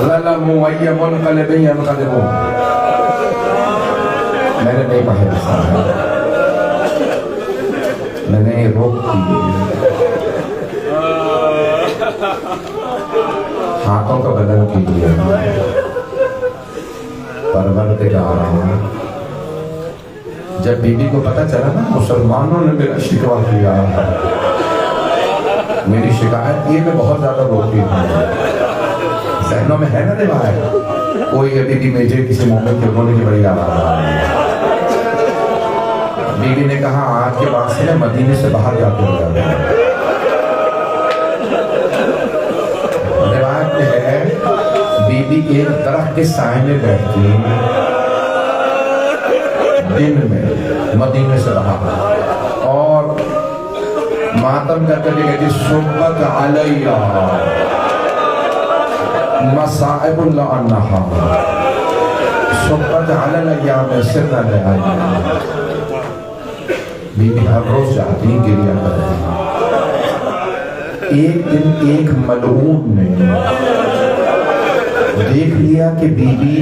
ظلموا أي منقلب ينقلبون. میں نے نہیں پڑھا میں نے روک دی, ہاتھوں کا بدن کیجیے. پروردگار جب بی بی کو پتہ چلا نا مسلمانوں نے میرا شکوہ کیا, میری شکایت یہ میں بہت زیادہ روتی ہوں. ذہنوں میں ہے نا روایت, کوئی ابھی بھی مجھے کسی مومن کے رونے کی بڑی آواز آ رہی ہے. بی بی نے کہا آج کے بعد سے مدینے سے باہر جاتے ہو جاتے ہیں. روایت میں ہے بی بی ایک درخت کے سائے میں بیٹھتی دن میں مدینے سے باہر, اور ماتم کرتے لئے کہتی صبت علیہ مصائب اللہ عنہا, صبت علیہ میں سر نہ لے آئی. بی بی ہر روز جاتی گریہ کرتی. ایک دن ایک ملعون نے دیکھ لیا کہ بی بی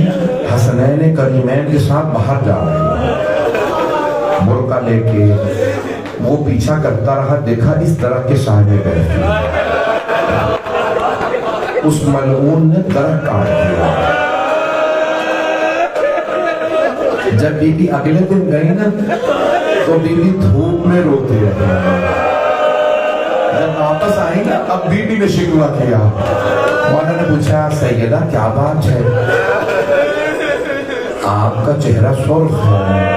حسنین کریمین کے ساتھ باہر جا رہی ہے, برقع لے کے. وہ پیچھا کرتا رہا, دیکھا اس درخت کے سائے میں بیٹھی. اس ملعون نے درخت کاٹ دیا. جب بی بی اگلے دن گئی نا تو بی بی دھوپ میں روتی رہی. جب واپس آئی نا اب بی بی نے شکوہ کیا. مولا نے پوچھا سیدہ کیا بات ہے؟ آپ کا چہرہ سرخ ہے.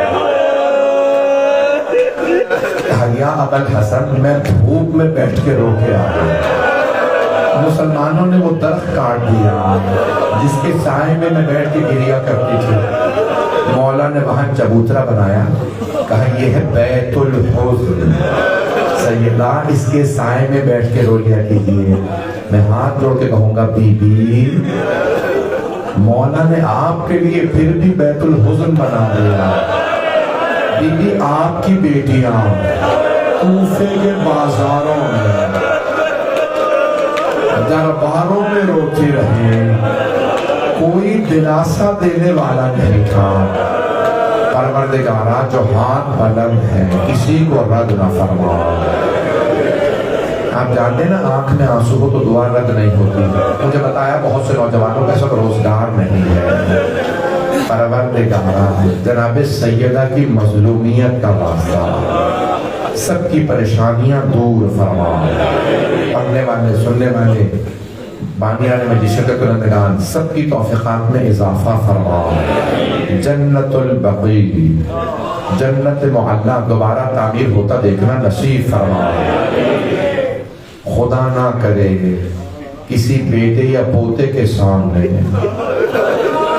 یا ابوالحسن میں دھوپ میں بیٹھ کے رو کے آ گیا. مسلمانوں نے وہ درخت کاٹ دیا جس کے سائے میں بیٹھ کے گریہ کرتی تھی. مولا نے وہاں چبوترا بنایا, کہا یہ ہے بیت الحزن. سیدہ اس کے سائے میں بیٹھ کے رو لیا کیجیے. میں ہاتھ جوڑ کے کہوں گا بی بی مولا نے آپ کے لیے پھر بھی بیت الحزن بنا دیا. بی بی آپ کی بیٹیاں کوفے کے بازاروں میں درباروں میں روتی رہے, کوئی دلاسا دینے والا نہیں تھا. پروردگارا جو ہاتھ بلند ہے کسی کو رد نہ فرما. آپ جانتے ہیں نا آنکھ میں آنسو ہو تو دعا رد نہیں ہوتی. مجھے بتایا بہت سے نوجوانوں کا سب روزگار نہیں ہے. پروردگارا جناب سیدہ کی مظلومیت کا واسطہ سب کی پریشانیاں دور فرما. پڑھنے والے سننے والے بانیان مجلس شرکت کنندگان سب کی توفیقات میں اضافہ فرما. جنت البقیع جنت معلیٰ دوبارہ تعمیر ہوتا دیکھنا نصیب فرما. خدا نہ کرے کسی بیٹے یا پوتے کے سامنے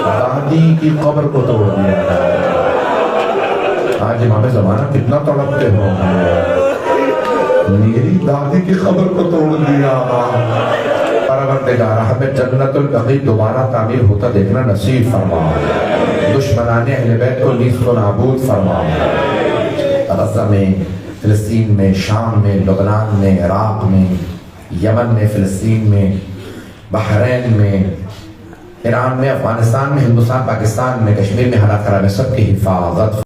دادی کی قبر کو توڑ دیا. آج امام زمانہ کتنا تڑپتے ہو, میری دادی کی قبر کو توڑ دیا. پروردگارہ ہمیں جنت البقیع دوبارہ تعمیر ہوتا دیکھنا نصیب فرما. دشمنان اہل بیت کو نیست و نابود فرما. غزہ میں, فلسطین میں, شام میں, لبنان میں, عراق میں یمن میں، فلسطین میں، بحرین میں، ایران میں، افغانستان میں، ہندوستان، پاکستان میں، کشمیر میں حالات خراب ہے، سب کی حفاظت